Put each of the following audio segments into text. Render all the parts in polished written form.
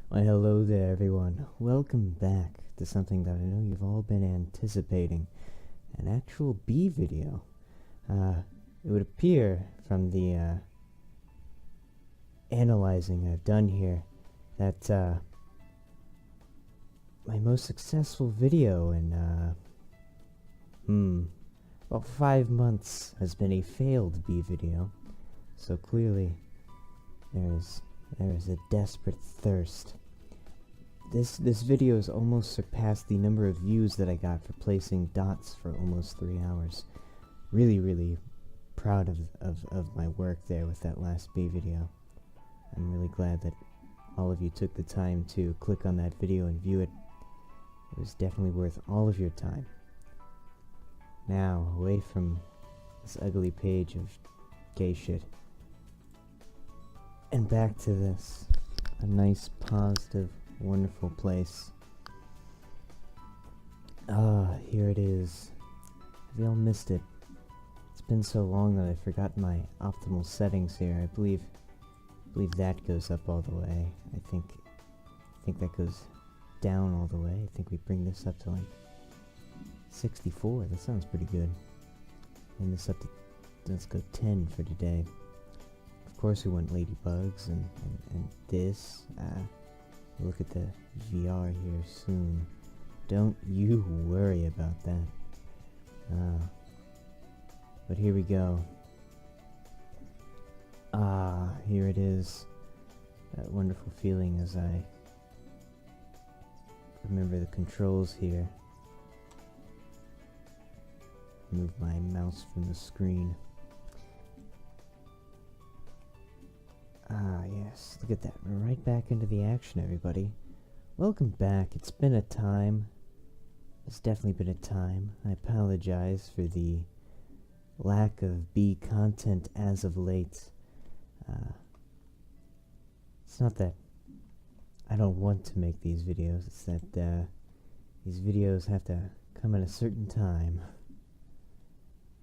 Why, hello there, everyone. Welcome back to something that I know you've all been anticipating. An actual bee video. It would appear from the analyzing I've done here that my most successful video in about 5 months has been a failed bee video. So clearly there is a desperate thirst. This video has almost surpassed the number of views that I got for placing dots for almost 3 hours. Really proud of my work there with that last bee video. I'm really glad that all of you took the time to click on that video and view it. It was definitely worth all of your time. Now, away from this ugly page of gay shit, and back to this. A nice, positive, wonderful place. Here it is. Have y'all missed it? It's been so long that I forgot my optimal settings here. I believe that goes up all the way. I think that goes down all the way. I think we bring this up to like 64. That sounds pretty good. And this up to, let's go 10 for today. Of course we want ladybugs and this. We'll look at the VR here soon. Don't you worry about that. But here we go. Here it is. That wonderful feeling as I remember the controls here. Move my mouse from the screen. Yes, look at that. We're right back into the action, everybody. Welcome back. It's been a time. It's definitely been a time. I apologize for the lack of bee content as of late. It's not that I don't want to make these videos, it's that these videos have to come at a certain time.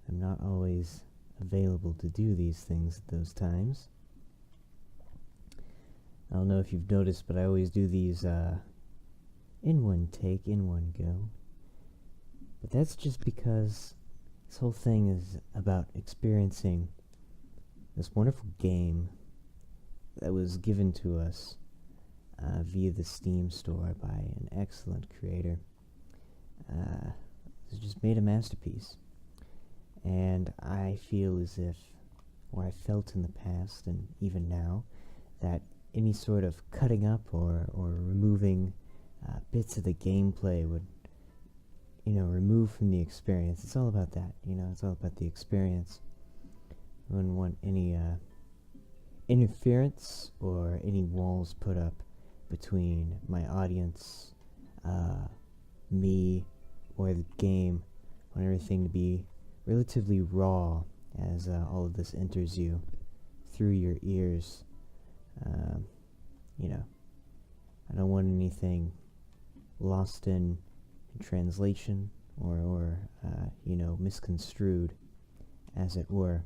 I'm not always available to do these things at those times. I don't know if you've noticed, but I always do these in one take, in one go. But that's just because this whole thing is about experiencing this wonderful game that was given to us via the Steam store by an excellent creator. It's just made a masterpiece. And I feel as if, or I felt in the past and even now, that any sort of cutting up or removing bits of the gameplay would, remove from the experience. It's all about that, it's all about the experience. I wouldn't want any interference or any walls put up between my audience, me, or the game. I want everything to be relatively raw as all of this enters you through your ears. I don't want anything lost in translation or misconstrued, as it were.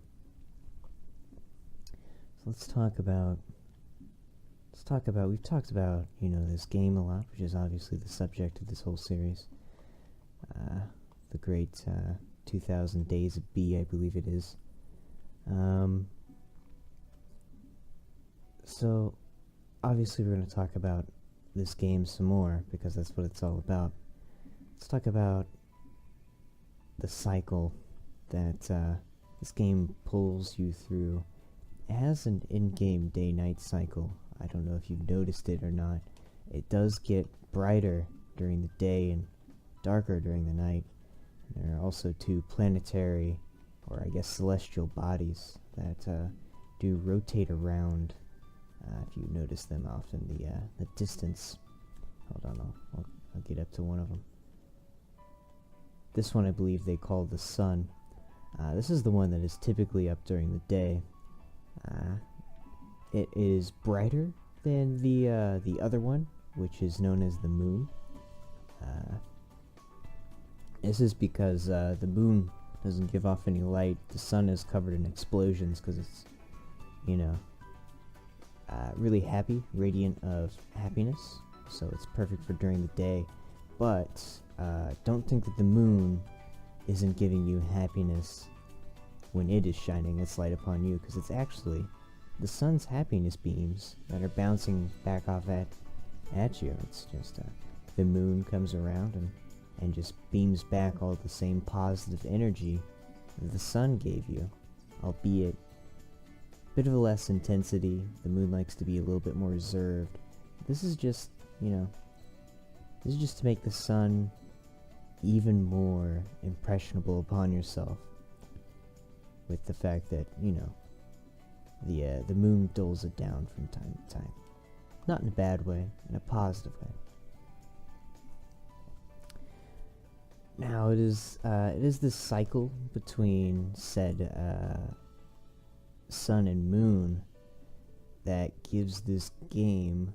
So we've talked about, this game a lot, which is obviously the subject of this whole series. The great 2000 Days of Bee, I believe it is. So, obviously we're going to talk about this game some more, because that's what it's all about. Let's talk about the cycle that this game pulls you through. It has an in-game day-night cycle. I don't know if you've noticed it or not. It does get brighter during the day and darker during the night. There are also two planetary, or I guess celestial bodies that do rotate around. If you notice them off in the distance. Hold on, I'll get up to one of them. This one I believe they call the sun. This is the one that is typically up during the day. It is brighter than the other one, which is known as the moon. This is because the moon doesn't give off any light. The sun is covered in explosions because it's, really happy, radiant of happiness, so it's perfect for during the day. But don't think that the moon isn't giving you happiness when it is shining its light upon you, because it's actually the sun's happiness beams that are bouncing back off at you. It's just the moon comes around and just beams back all the same positive energy that the sun gave you, albeit a bit of a less intensity. The moon likes to be a little bit more reserved. This is just, this is just to make the sun even more impressionable upon yourself, with the fact that, the moon doles it down from time to time. Not in a bad way, in a positive way. Now it is this cycle between said sun and moon that gives this game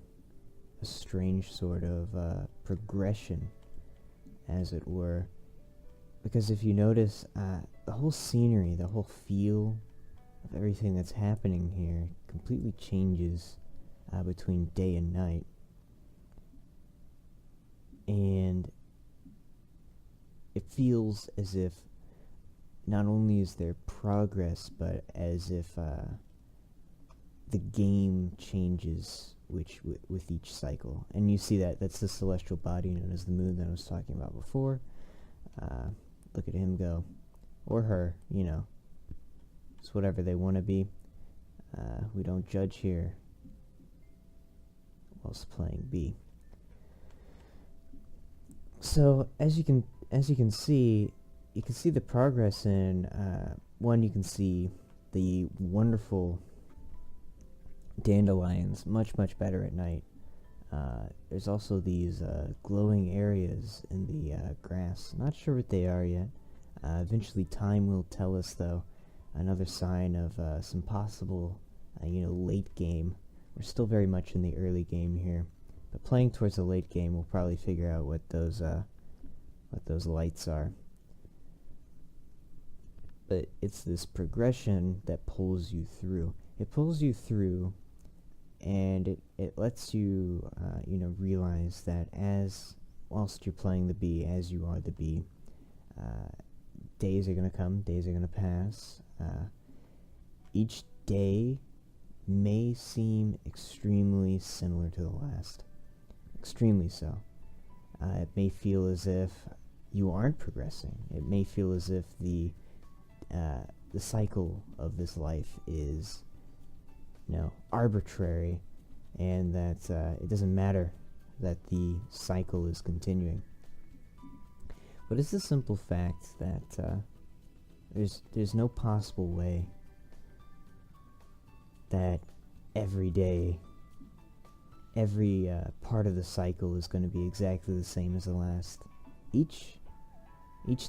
a strange sort of progression, as it were. Because if you notice, the whole scenery, the whole feel of everything that's happening here completely changes between day and night. And it feels as if not only is there progress, but as if the game changes with each cycle. And you see that's the celestial body known as the moon that I was talking about before. Look at him go. Or her, It's whatever they want to be. We don't judge here whilst playing B. So as you can see the progress in one. You can see the wonderful dandelions much better at night. There's also these glowing areas in the grass. Not sure what they are yet. Eventually time will tell us, though. Another sign of some possible late game. We're still very much in the early game here, but playing towards the late game, we'll probably figure out what those lights are. But it's this progression that pulls you through. It pulls you through, and it lets you realize that whilst you're playing the bee, as you are the bee, days are gonna come, days are gonna pass. Each day may seem extremely similar to the last. Extremely so. It may feel as if you aren't progressing. It may feel as if the cycle of this life is, arbitrary, and that it doesn't matter that the cycle is continuing. But it's the simple fact that there's no possible way that every day, every part of the cycle is going to be exactly the same as the last. Each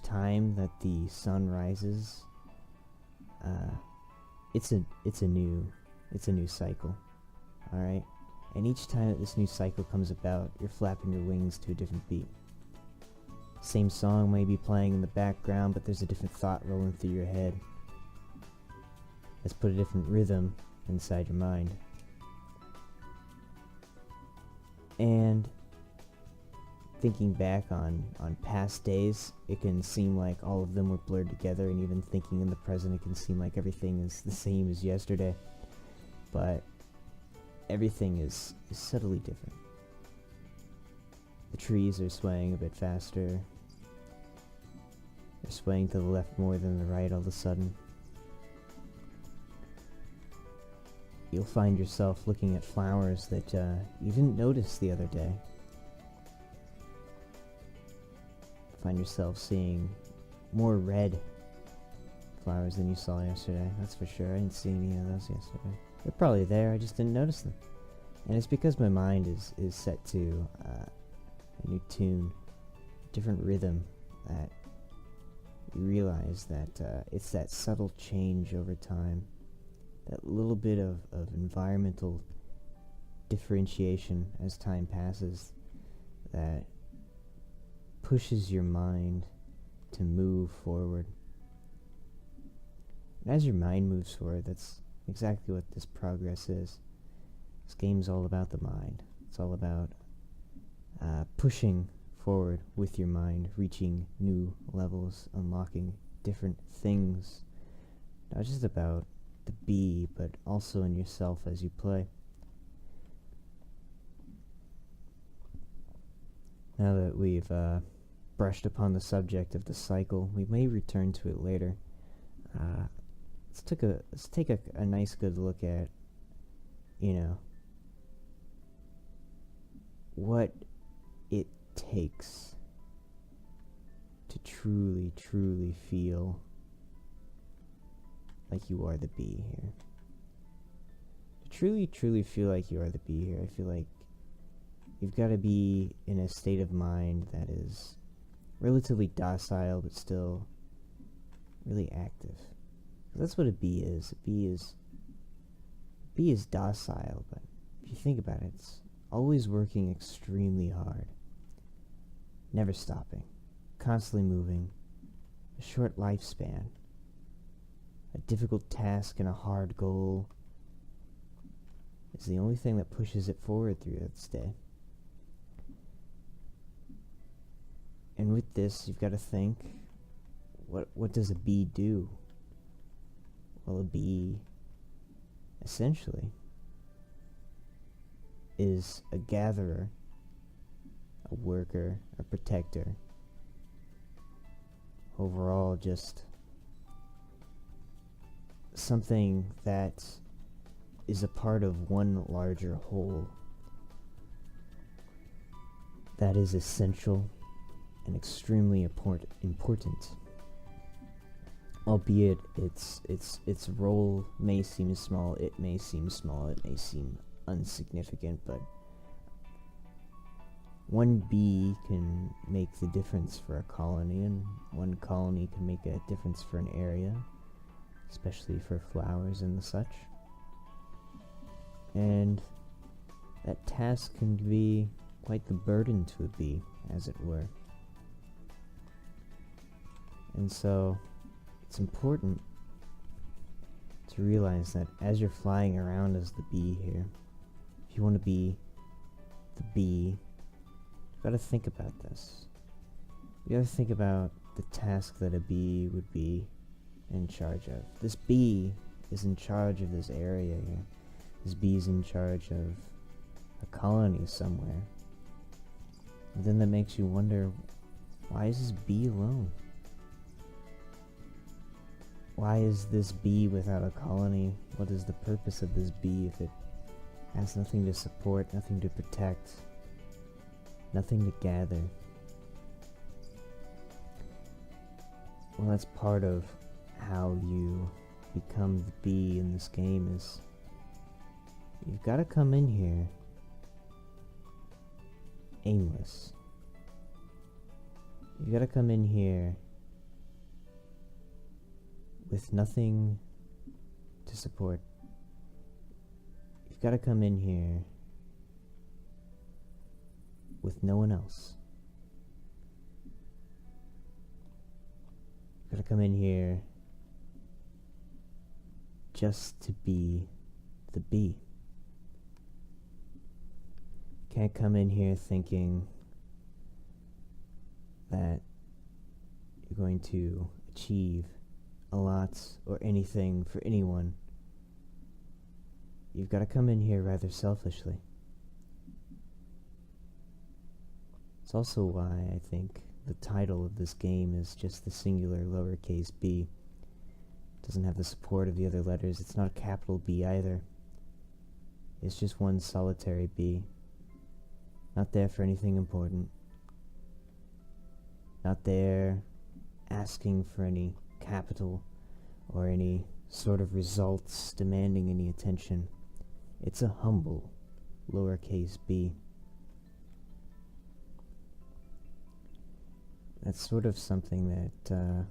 time that the sun rises, it's a new cycle. All right, and each time that this new cycle comes about, you're flapping your wings to a different beat. Same song may be playing in the background, but there's a different thought rolling through your head. Let's put a different rhythm inside your mind. And thinking back on past days, it can seem like all of them were blurred together, and even thinking in the present, it can seem like everything is the same as yesterday. But everything is subtly different. The trees are swaying a bit faster. They're swaying to the left more than the right all of a sudden. You'll find yourself looking at flowers that you didn't notice the other day. Find yourself seeing more red flowers than you saw yesterday. That's for sure. I didn't see any of those yesterday. They're probably there, I just didn't notice them. And it's because my mind is set to a new tune, different rhythm, that you realize that it's that subtle change over time, that little bit of environmental differentiation as time passes, that pushes your mind to move forward. And as your mind moves forward, that's exactly what this progress is. This game's all about the mind. It's all about pushing forward with your mind, reaching new levels, unlocking different things. Not just about the bee, but also in yourself as you play. Now that we've brushed upon the subject of the cycle, we may return to it later. Let's take a nice good look at, what it takes to truly, truly feel like you are the bee here. To truly, truly feel like you are the bee here, I feel like you've got to be in a state of mind that is relatively docile, but still really active. That's what a bee is. A bee is docile, but if you think about it, it's always working extremely hard, never stopping, constantly moving, a short lifespan, a difficult task and a hard goal is the only thing that pushes it forward through its day. And with this, you've got to think, what does a bee do? Well, a bee, essentially, is a gatherer, a worker, a protector. Overall, just something that is a part of one larger whole that is essential and extremely important. Albeit its role may seem small, it may seem insignificant, but one bee can make the difference for a colony, and one colony can make a difference for an area, especially for flowers and the such. And that task can be quite the burden to a bee, as it were. And so it's important to realize that as you're flying around as the bee here, if you want to be the bee, you've got to think about this. You got to think about the task that a bee would be in charge of. This bee is in charge of this area here. This bee is in charge of a colony somewhere. And then that makes you wonder, why is this bee alone? Why is this bee without a colony? What is the purpose of this bee if it has nothing to support, nothing to protect, nothing to gather? Well, that's part of how you become the bee in this game. Is you've got to come in here aimless. You've got to come in here with nothing to support. You've got to come in here with no one else. You've got to come in here just to be the bee. Can't come in here thinking that you're going to achieve a lot or anything for anyone. You've got to come in here rather selfishly. It's also why I think the title of this game is just the singular lowercase b. It doesn't have the support of the other letters. It's not a capital B either. It's just one solitary B. Not there for anything important. Not there asking for any capital or any sort of results demanding any attention. It's a humble lowercase b. That's sort of something that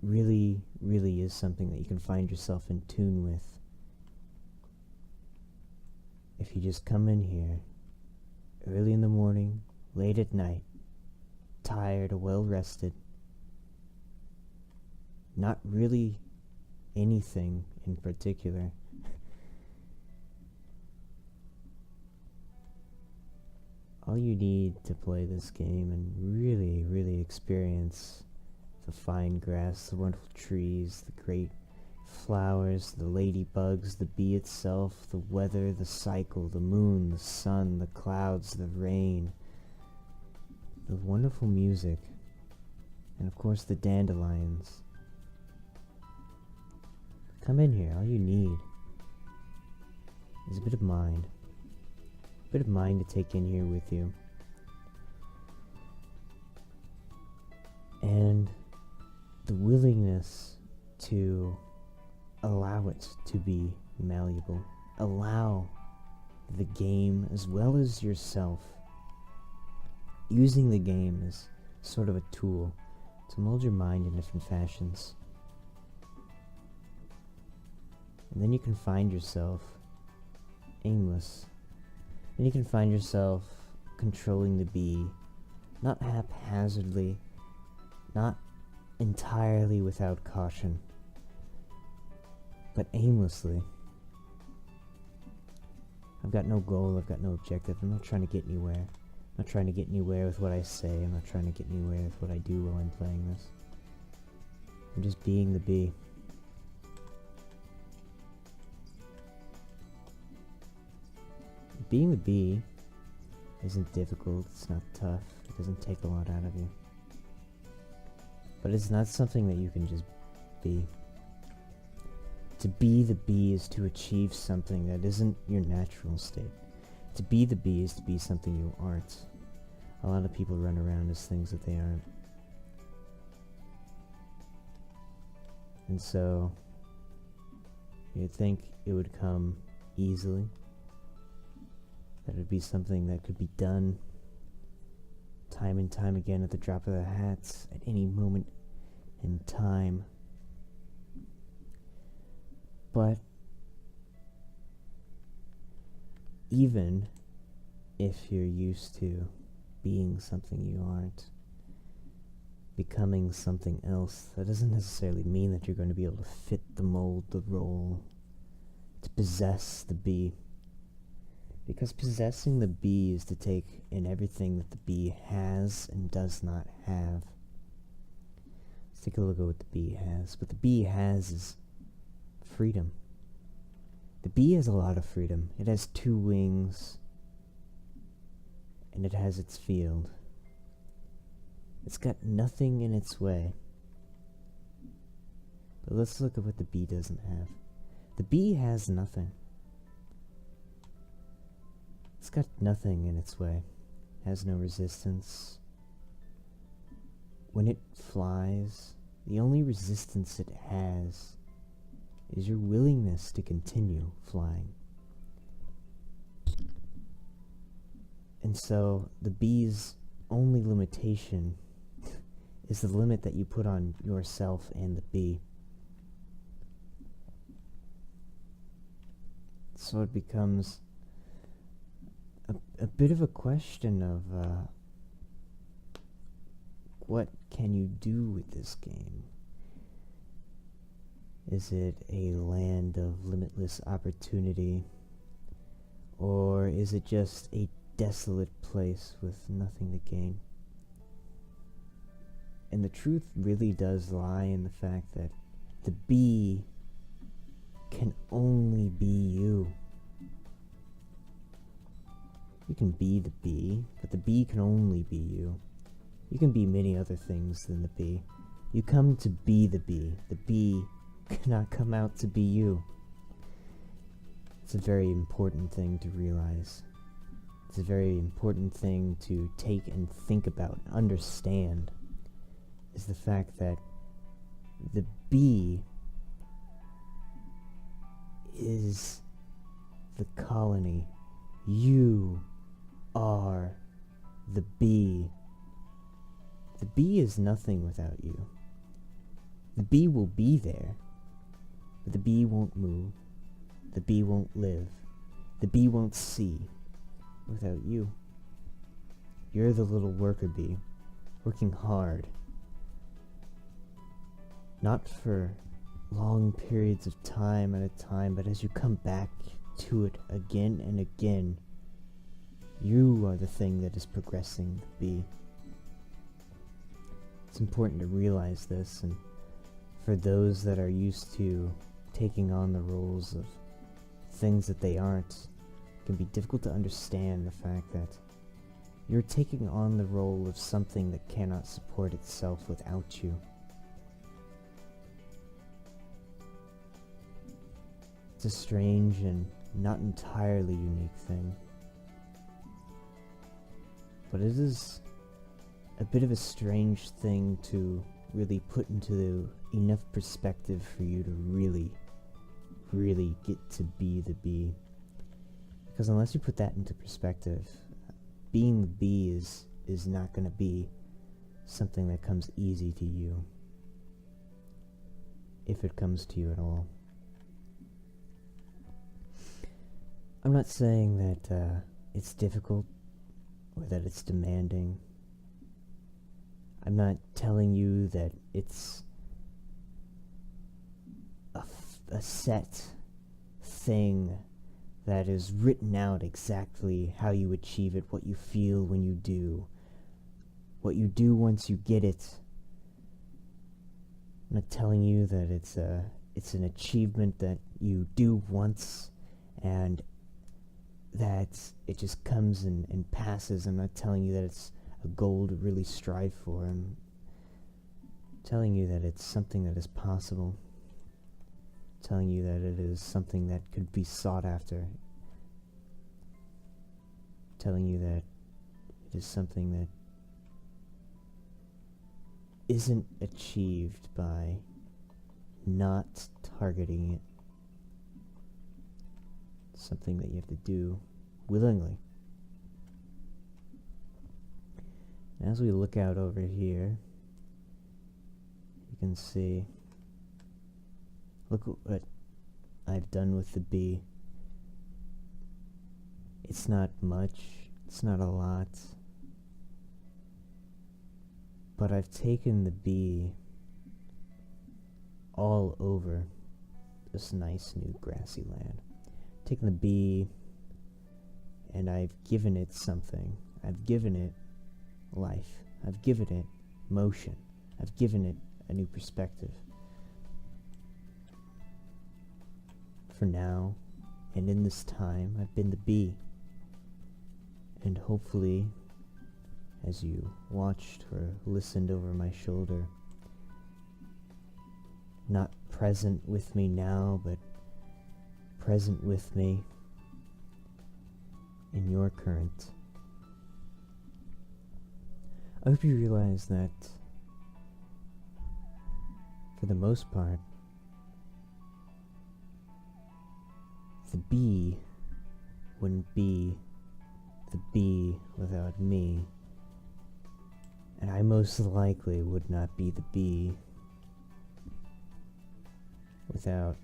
really is something that you can find yourself in tune with if you just come in here early in the morning, late at night, tired or well rested, not really anything in particular. All you need to play this game and really, really experience the fine grass, the wonderful trees, the great flowers, the ladybugs, the bee itself, the weather, the cycle, the moon, the sun, the clouds, the rain, the wonderful music, and of course the dandelions. Come in here. All you need is a bit of mind. A bit of mind to take in here with you. And the willingness to allow it to be malleable. Allow the game as well as yourself. Using the game as sort of a tool to mold your mind in different fashions. And then you can find yourself aimless. Then you can find yourself controlling the bee, not haphazardly, not entirely without caution, but aimlessly. I've got no goal, I've got no objective, I'm not trying to get anywhere. I'm not trying to get anywhere with what I say, I'm not trying to get anywhere with what I do while I'm playing this. I'm just being the bee. Being the bee isn't difficult, it's not tough, it doesn't take a lot out of you. But it's not something that you can just be. To be the bee is to achieve something that isn't your natural state. To be the bee is to be something you aren't. A lot of people run around as things that they aren't. And so, you'd think it would come easily. That it would be something that could be done time and time again at the drop of the hat, at any moment in time. But even if you're used to being something you aren't, becoming something else, that doesn't necessarily mean that you're going to be able to fit the mold, the role, to possess the bee. Because possessing the bee is to take in everything that the bee has and does not have. Let's take a look at what the bee has. What the bee has is freedom. The bee has a lot of freedom. It has 2 wings, and it has its field. It's got nothing in its way. But let's look at what the bee doesn't have. The bee has nothing. It's got nothing in its way. Has no resistance. When it flies, the only resistance it has is your willingness to continue flying. And so the bee's only limitation is the limit that you put on yourself and the bee. So it becomes a bit of a question of what can you do with this game? Is it a land of limitless opportunity, or is it just a desolate place with nothing to gain? And the truth really does lie in the fact that the bee can only be you. You can be the bee, but the bee can only be you. You can be many other things than the bee. You come to be the bee. The bee cannot come out to be you. It's a very important thing to realize. It's a very important thing to take and think about, understand, is the fact that the bee is the colony. You are the bee. The bee is nothing without you. The bee will be there, but the bee won't move. The bee won't live. The bee won't see without you. You're the little worker bee, working hard, not for long periods of time at a time, but as you come back to it again and again, you are the thing that is progressing the bee. It's important to realize this, and for those that are used to taking on the roles of things that they aren't, it can be difficult to understand the fact that you're taking on the role of something that cannot support itself without you. It's a strange and not entirely unique thing, but it is a bit of a strange thing to really put into enough perspective for you to really get to be the bee. Because unless you put that into perspective, being the bee is not going to be something that comes easy to you, if it comes to you at all. I'm not saying that it's difficult or that it's demanding. I'm not telling you that it's a set thing that is written out exactly how you achieve it, what you feel when you do, what you do once you get it. I'm not telling you that it's an achievement that you do once and that it just comes and passes. I'm not telling you that it's a goal to really strive for. I'm telling you that it's something that is possible. I'm telling you that it is something that could be sought after. I'm telling you that it is something that isn't achieved by not targeting it. It's something that you have to do willingly. As we look out over here, you can see, look what I've done with the bee. It's not much, it's not a lot, but I've taken the bee all over this nice new grassy land. Taken the bee and I've given it something. I've given it life. I've given it motion. I've given it a new perspective. For now, and in this time, I've been the bee. And hopefully, as you watched or listened over my shoulder, not present with me now, but present with me in your current, I hope you realize that, for the most part, the bee wouldn't be the bee without me, and I most likely would not be the bee without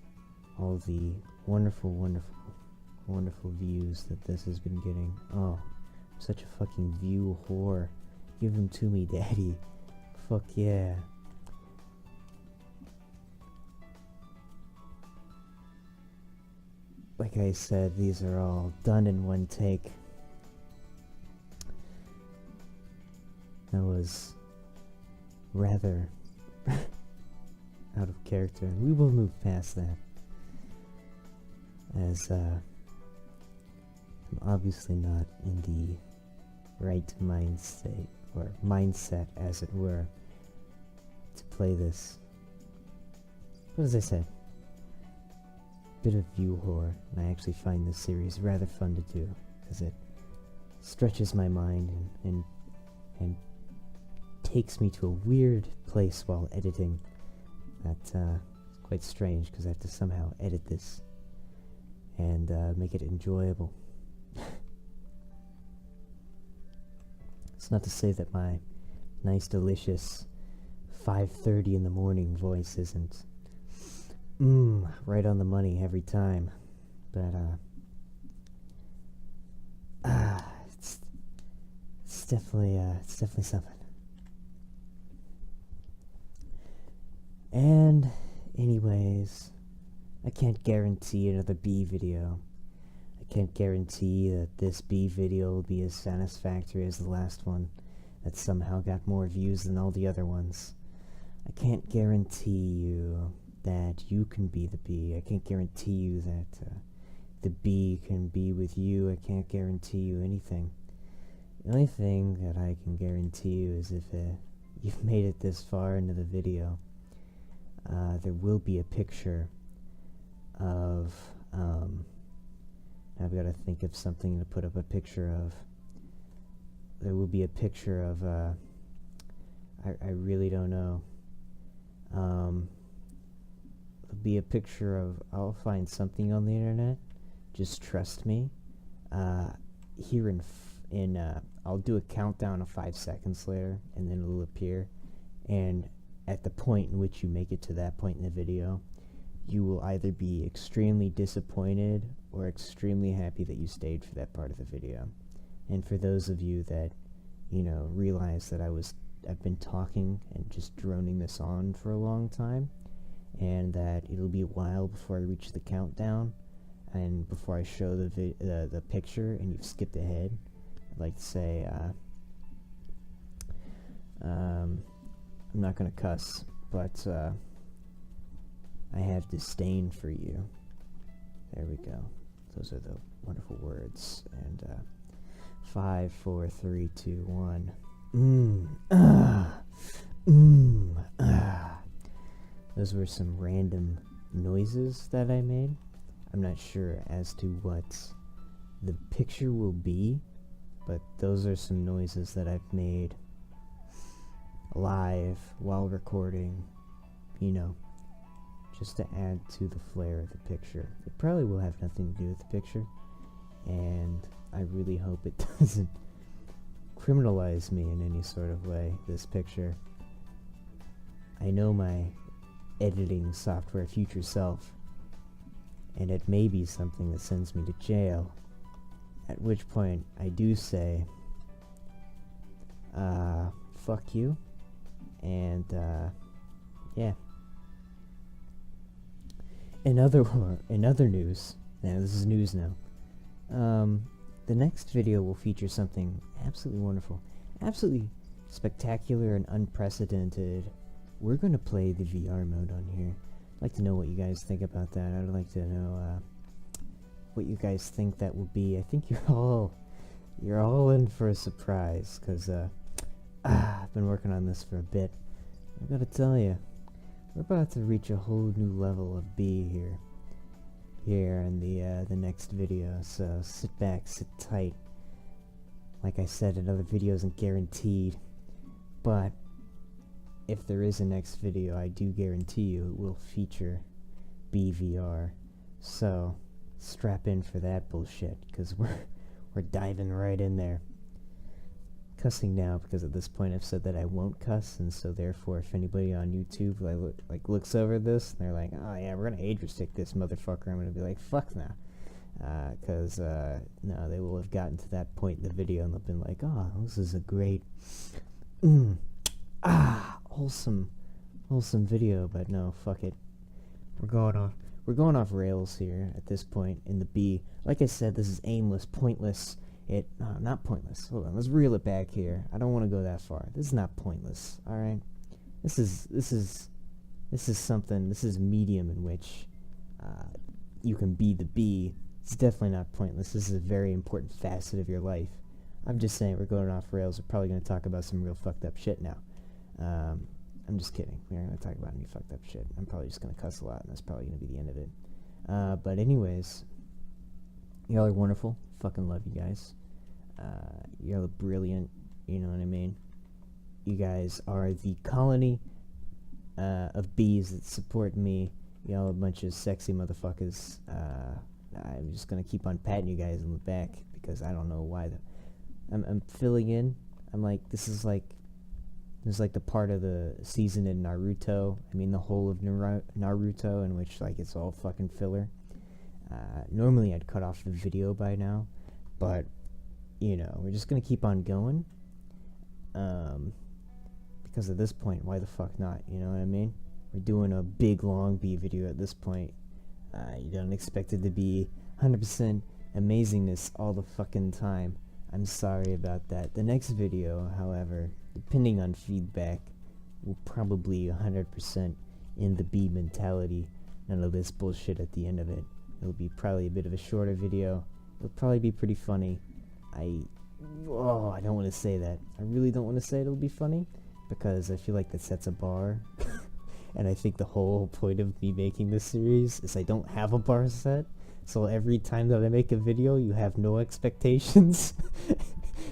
all the wonderful, wonderful, wonderful views that this has been getting. Oh, I'm such a fucking view whore. Give them to me, daddy. Fuck yeah. Like I said, these are all done in one take. That was rather out of character, and we will move past that, as I'm obviously not in the right mindset, as it were, to play this. But as I said, bit of view whore, and I actually find this series rather fun to do, because it stretches my mind and takes me to a weird place while editing. That's quite strange, because I have to somehow edit this and make it enjoyable. It's not to say that my nice, delicious 5:30 in the morning voice isn't right on the money every time, but it's definitely something. And Anyways, I can't guarantee another B video. I can't guarantee that this B video will be as satisfactory as the last one that somehow got more views than all the other ones. I can't guarantee you that you can be the B. I can't guarantee you that the B can be with you. I can't guarantee you anything. The only thing that I can guarantee you is if you've made it this far into the video, there will be a picture of, I've got to think of something to put up a picture of. There will be a picture of, I really don't know. There'll be a picture of, I'll find something on the internet, just trust me. Here I'll do a countdown of 5 seconds later, and then it'll appear, and at the point in which you make it to that point in the video, you will either be extremely disappointed or extremely happy that you stayed for that part of the video. And for those of you that, realize that I've been talking and just droning this on for a long time, and that it'll be a while before I reach the countdown, and before I show the picture, and you've skipped ahead, I'd like to say, I'm not gonna cuss, but I have disdain for you. There we go. Those are the wonderful words. And 5, 4, 3, 2, 1. Those were some random noises that I made. I'm not sure as to what the picture will be, but those are some noises that I've made live while recording, just to add to the flair of the picture. It probably will have nothing to do with the picture, and I really hope it doesn't criminalize me in any sort of way, this picture. I know my editing software future self, and it may be something that sends me to jail, at which point I do say, fuck you, and, yeah. In other news, now this is news now, the next video will feature something absolutely wonderful, absolutely spectacular and unprecedented. We're going to play the VR mode on here. I'd like to know what you guys think about that. I'd like to know what you guys think that will be. I think you're all in for a surprise, because I've been working on this for a bit. I've got to tell you, we're about to reach a whole new level of B here in the next video, so sit back, sit tight. Like I said, another video isn't guaranteed, but if there is a next video, I do guarantee you it will feature BVR. So strap in for that bullshit, because we're diving right in there. Cussing now, because at this point I've said that I won't cuss, and so therefore if anybody on YouTube looks over this and they're like, oh yeah, we're gonna age restrict this motherfucker, I'm gonna be like, fuck no. Because no, they will have gotten to that point in the video and they've been like, oh, this is a great wholesome video. But no, fuck it, we're going off rails here at this point in the B. Like I said, this is aimless, pointless. Not pointless. Hold on, let's reel it back here. I don't want to go that far. This is not pointless, alright? This is something, this is a medium in which you can be the B. It's definitely not pointless. This is a very important facet of your life. I'm just saying, we're going off rails. We're probably going to talk about some real fucked up shit now. I'm just kidding. We're not going to talk about any fucked up shit. I'm probably just going to cuss a lot, and that's probably going to be the end of it. But anyways, y'all are wonderful. Fucking love you guys. Y'all are brilliant, you know what I mean? You guys are the colony of bees that support me. Y'all are a bunch of sexy motherfuckers. I'm just gonna keep on patting you guys in the back, because I don't know why. I'm filling in. I'm like, this is like the part of the season in Naruto. I mean, the whole of Naruto, in which like it's all fucking filler. Normally I'd cut off the video by now, but we're just gonna keep on going, because at this point, why the fuck not, you know what I mean? we're doing a big long B video at this point. You don't expect it to be 100% amazingness all the fucking time. I'm sorry about that. The next video, however, depending on feedback, will probably 100% in the B mentality. None of this bullshit at the end of it. It'll be probably a bit of a shorter video. It'll probably be pretty funny. I don't want to say that. I really don't want to say it'll be funny, because I feel like that sets a bar. And I think the whole point of me making this series is I don't have a bar set. So every time that I make a video, you have no expectations.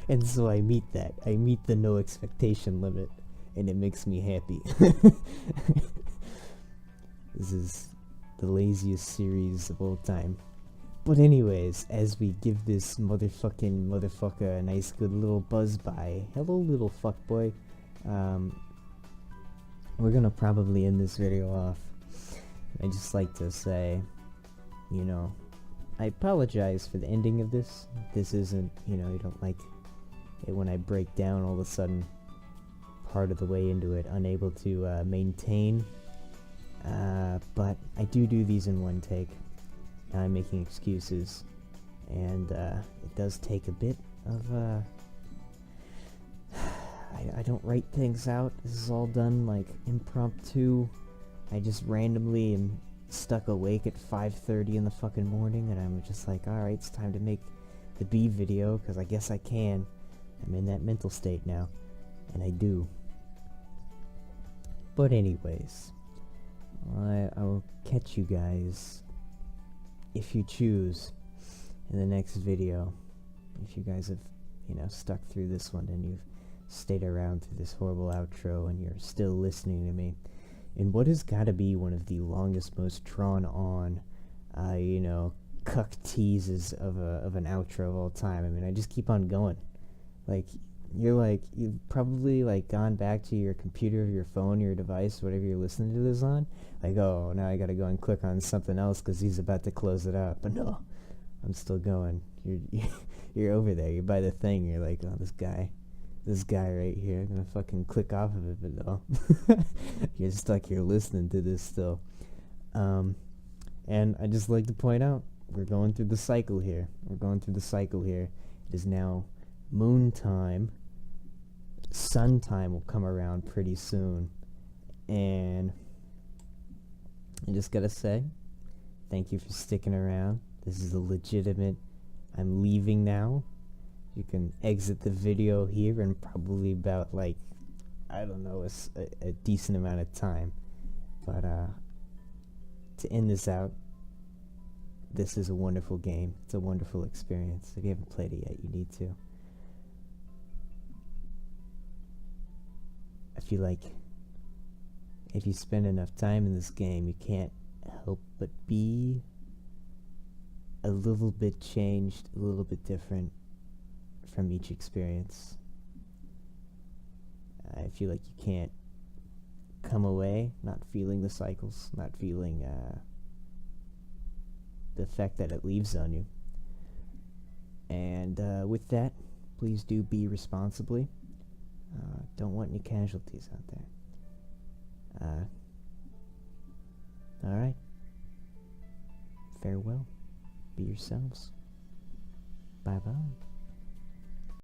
And so I meet that. I meet the no expectation limit. And it makes me happy. This is the laziest series of all time. But anyways, as we give this motherfucker a nice good little buzz by. Hello, little fuckboy. We're gonna probably end this video off. I'd just like to say, you know, I apologize for the ending of this. This isn't, you know, you don't like it when I break down all of a sudden part of the way into it, unable to maintain. But I do these in one take. I'm making excuses, and it does take a bit of I don't write things out. This is all done like impromptu. I just randomly am stuck awake at 5:30 in the fucking morning, and I'm just like, alright, it's time to make the B video, because I guess I can. I'm in that mental state now, and I do. But anyways, I'll catch you guys, if you choose, in the next video. If you guys have, you know, stuck through this one and you've stayed around through this horrible outro and you're still listening to me in what has got to be one of the longest, most drawn on, you know, cuck teases of an outro of all time. I mean, I just keep on going. Like, you've probably like gone back to your computer, your phone, your device, whatever you're listening to this on, like, oh, now I gotta go and click on something else because he's about to close it out. But no, I'm still going. You're over there, you're by the thing, you're like, oh, this guy right here, I'm gonna fucking click off of it, but no. You're stuck here listening to this still. And I just like to point out, we're going through the cycle here. It is now moon time. Sun time will come around pretty soon. And I just gotta say, thank you for sticking around. This is a legitimate, I'm leaving now. You can exit the video here in probably about, like, I don't know, a decent amount of time. But to end this out, this is a wonderful game. It's a wonderful experience. If you haven't played it yet, you need to. I feel like if you spend enough time in this game, you can't help but be a little bit changed, a little bit different from each experience. I feel like you can't come away not feeling the cycles, not feeling the effect that it leaves on you. And with that, please do be responsibly. Don't want any casualties out there. Alright. Farewell. Be yourselves. Bye-bye.